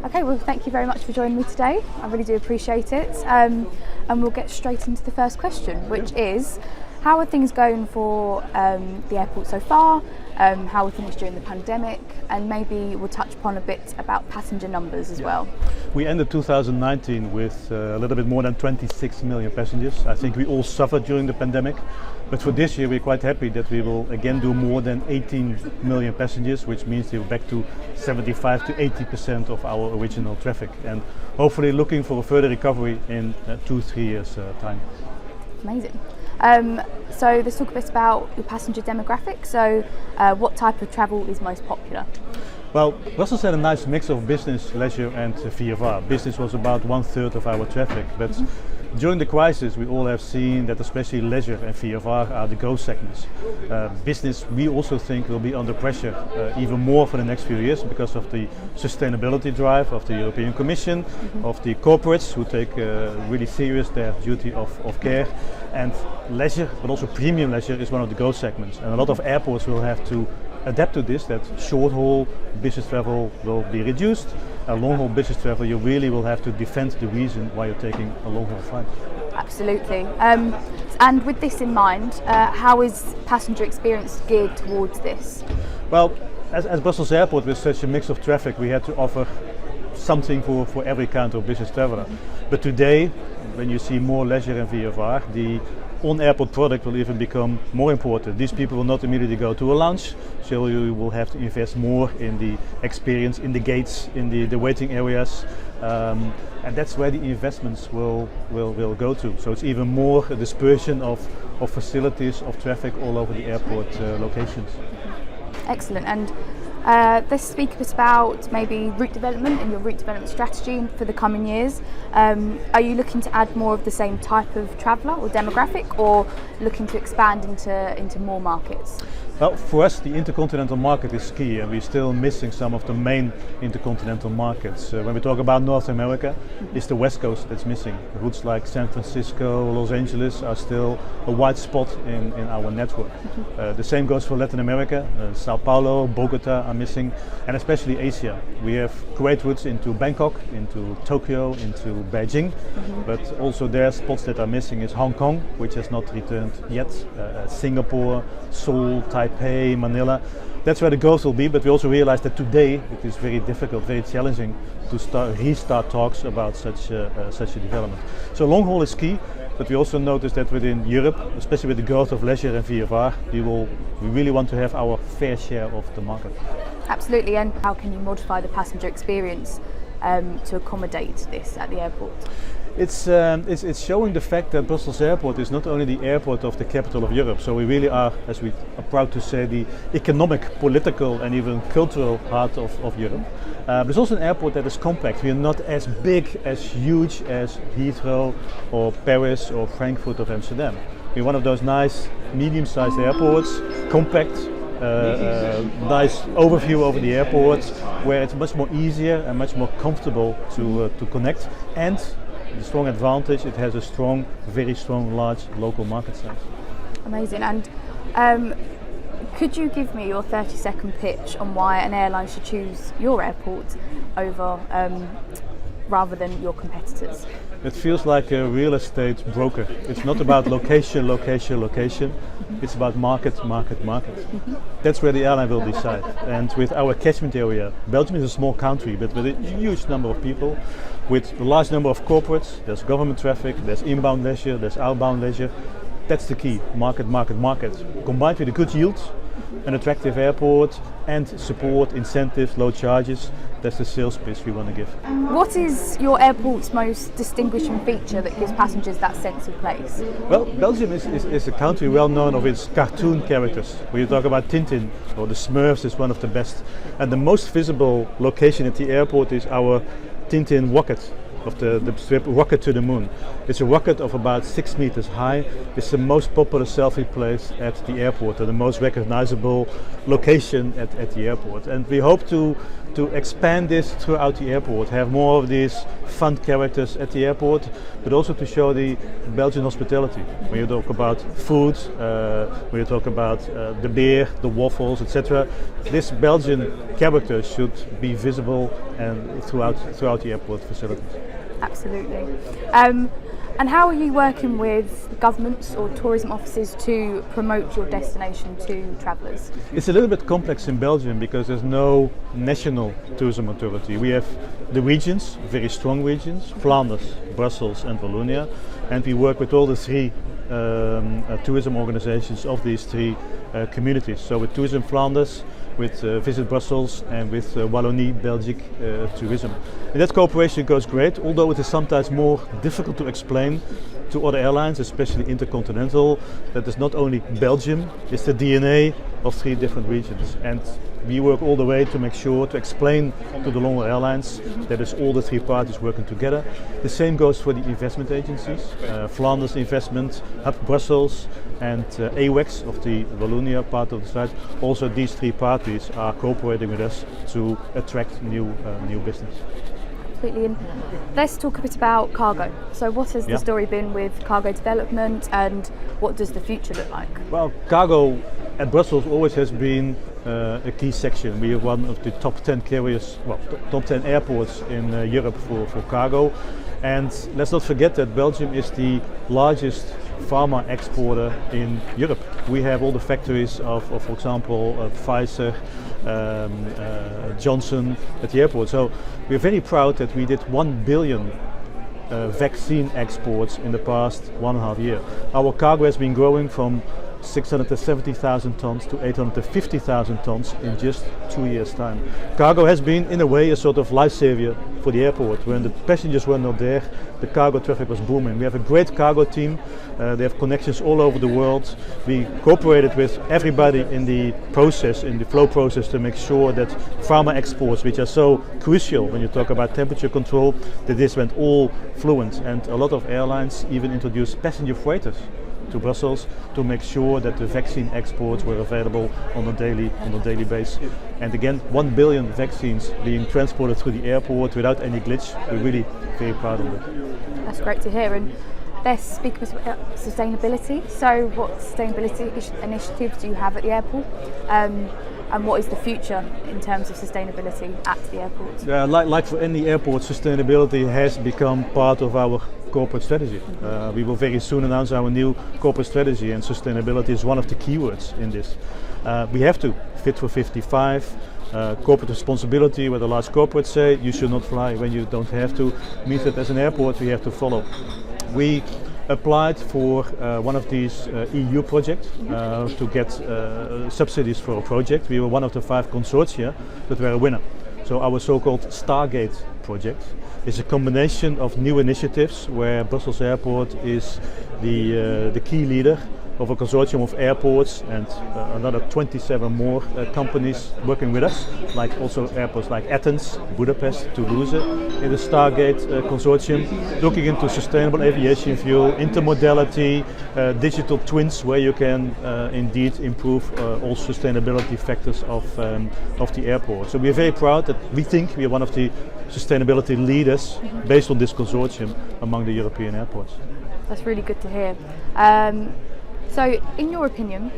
Okay, well, thank you very much for joining me today. I really do appreciate it. And we'll get straight into the first question, which is, how are things going for the airport so far? How are things during the pandemic? And maybe we'll touch upon a bit about passenger numbers as well. We ended 2019 with a little bit more than 26 million passengers. I think we all suffered during the pandemic. But for this year, we're quite happy that we will again do more than 18 million passengers, which means we're back to 75 to 80% of our original traffic. And hopefully looking for a further recovery in 2-3 years' time. Amazing. So let's talk a bit about your passenger demographic. So what type of travel is most popular? Well, Brussels had a nice mix of business, leisure and VFR. Business was about 1/3 of our traffic, but during the crisis we all have seen that especially leisure and VFR are the growth segments. Business, we also think, will be under pressure even more for the next few years because of the sustainability drive of the European Commission, of the corporates who take really serious their duty of care. And leisure, but also premium leisure, is one of the growth segments. And a lot of airports will have to adapt to this, that short-haul business travel will be reduced. Long-haul business travel, you really will have to defend the reason why you're taking a long-haul flight. Absolutely. And with this in mind, how is passenger experience geared towards this? Well, as Brussels Airport, with such a mix of traffic, we had to offer something for every kind of business traveler. But today, when you see more leisure and VFR, the on-airport product will even become more important. These people will not immediately go to a lounge, so you will have to invest more in the experience, in the gates, in the waiting areas, and that's where the investments will go to. So it's even more a dispersion of facilities, of traffic all over the airport locations. Excellent. And let's speak a bit about maybe route development and your route development strategy for the coming years. Are you looking to add more of the same type of traveller or demographic, or looking to expand into more markets? Well, for us the intercontinental market is key, and we're still missing some of the main intercontinental markets. When we talk about North America, it's the West Coast that's missing. Routes like San Francisco, Los Angeles are still a white spot in our network. The same goes for Latin America. Sao Paulo, Bogota are missing, and especially Asia. We have great routes into Bangkok, into Tokyo, into Beijing, but also there spots that are missing is Hong Kong, which has not returned yet, Singapore, Seoul, Taipei, Manila. That's where the growth will be, but we also realize that today it is very difficult, very challenging to restart talks about such a development. So long haul is key, but we also notice that within Europe, especially with the growth of leisure and VFR, we really want to have our fair share of the market. Absolutely. And how can you modify the passenger experience to accommodate this at the airport? It's showing the fact that Brussels Airport is not only the airport of the capital of Europe, so we really are, as we are proud to say, the economic, political and even cultural heart of Europe. But it's also an airport that is compact. We are not as big, as huge as Heathrow or Paris or Frankfurt or Amsterdam. We're one of those nice, medium-sized airports, compact, nice overview over the airport, where it's much more easier and much more comfortable to connect. And the strong advantage, it has a strong, very strong, large local market size. Amazing. And could you give me your 30-second pitch on why an airline should choose your airport over rather than your competitors? It feels like a real estate broker. It's not about location, location, location. It's about market, market, market. That's where the airline will decide. And with our catchment area, Belgium is a small country, but with a huge number of people, with a large number of corporates, there's government traffic, there's inbound leisure, there's outbound leisure. That's the key, market, market, market. Combined with a good yield, an attractive airport, and support, incentives, low charges. That's the sales pitch we want to give. What is your airport's most distinguishing feature that gives passengers that sense of place? Well, Belgium is a country well known of its cartoon characters. When you talk about Tintin, or the Smurfs is one of the best. And the most visible location at the airport is our Tintin rocket. of the strip Rocket to the Moon. It's a rocket of about 6 meters high. It's the most popular selfie place at the airport and the most recognizable location at the airport. And we hope to expand this throughout the airport, have more of these fun characters at the airport, but also to show the Belgian hospitality. When you talk about food, when you talk about the beer, the waffles, etc., this Belgian character should be visible and throughout the airport facilities. Absolutely. And how are you working with governments or tourism offices to promote your destination to travellers? It's a little bit complex in Belgium because there's no national tourism authority. We have the regions, very strong regions, Flanders, Brussels and Wallonia, and we work with all the three tourism organizations of these three communities. So with Tourism Flanders, with Visit Brussels and with Wallonie Belgique Tourism. And that cooperation goes great, although it is sometimes more difficult to explain to other airlines, especially intercontinental, that it's not only Belgium, it's the DNA of three different regions. And we work all the way to make sure to explain to the longer airlines that it's all the three parties working together. The same goes for the investment agencies, Flanders Investment, Hub Brussels and AWEX of the Wallonia part of the site. Also these three parties are cooperating with us to attract new business. Absolutely. And let's talk a bit about cargo. So what has the story been with cargo development and what does the future look like? Well, cargo at Brussels always has been a key section. We are one of the top 10 carriers, well, top 10 airports in Europe for cargo. And let's not forget that Belgium is the largest pharma exporter in Europe. We have all the factories of for example, Pfizer, Johnson at the airport. So we're very proud that we did 1 billion vaccine exports in the past 1.5 years. Our cargo has been growing from 670,000 tons to 850,000 tons in just 2 years' time. Cargo has been, in a way, a sort of lifesaver for the airport. When the passengers were not there, the cargo traffic was booming. We have a great cargo team. They have connections all over the world. We cooperated with everybody in the process, in the flow process, to make sure that pharma exports, which are so crucial when you talk about temperature control, that this went all fluent. And a lot of airlines even introduced passenger freighters to Brussels to make sure that the vaccine exports were available on a daily basis. And again, 1 billion vaccines being transported through the airport without any glitch. We're really very proud of it. That's great to hear. And let's speak about sustainability. So what sustainability initiatives do you have at the airport? And what is the future in terms of sustainability at the airport? Yeah, like for any airport, sustainability has become part of our corporate strategy. We will very soon announce our new corporate strategy, and sustainability is one of the keywords in this. We have to fit for 55. Corporate responsibility, where the large corporates say you should not fly when you don't have to, means that as an airport we have to follow. We applied for one of these EU projects to get subsidies for a project. We were one of the 5 consortia that were a winner. So our so-called Stargate project is a combination of new initiatives where Brussels Airport is the key leader of a consortium of airports and another 27 more companies working with us, like also airports like Athens, Budapest, Toulouse, in the Stargate consortium, looking into sustainable aviation fuel, intermodality, digital twins, where you can indeed improve all sustainability factors of the airport. So we are very proud that we think we are one of the sustainability leaders based on this consortium among the European airports. That's really good to hear. So, in your opinion,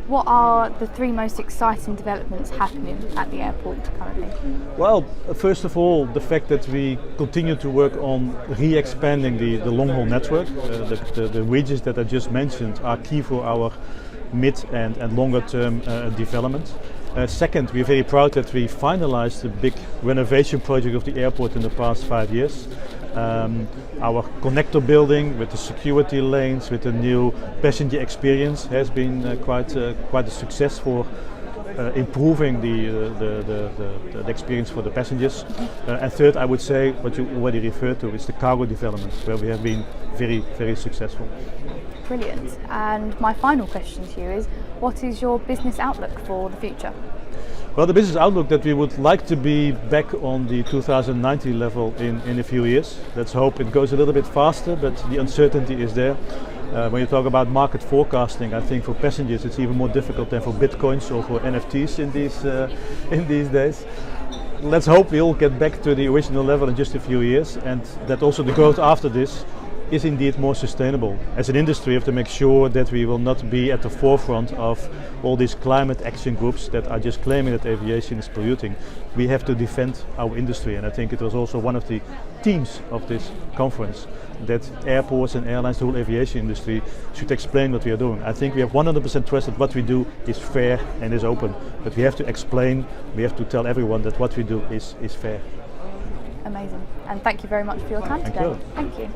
what are the 3 most exciting developments happening at the airport currently? Well, first of all, the fact that we continue to work on re-expanding the long-haul network. The regions that I just mentioned are key for our mid and longer-term development. Second, we are very proud that we finalized the big renovation project of the airport in the past 5 years. Our connector building with the security lanes, with the new passenger experience, has been quite a success for improving the experience for the passengers. And third, I would say, what you already referred to, is the cargo development, where we have been very, very successful. Brilliant. And my final question to you is, what is your business outlook for the future? Well, the business outlook that we would like to be back on the 2019 level in a few years. Let's hope it goes a little bit faster, but the uncertainty is there. When you talk about market forecasting, I think for passengers it's even more difficult than for bitcoins or for NFTs in these days. Let's hope we'll get back to the original level in just a few years, and that also the growth after this is indeed more sustainable. As an industry, we have to make sure that we will not be at the forefront of all these climate action groups that are just claiming that aviation is polluting. We have to defend our industry, and I think it was also one of the themes of this conference, that airports and airlines, the whole aviation industry, should explain what we are doing. I think we have 100% trust that what we do is fair and is open, but we have to explain, we have to tell everyone that what we do is fair. Amazing, and thank you very much for your time today. You. Thank you.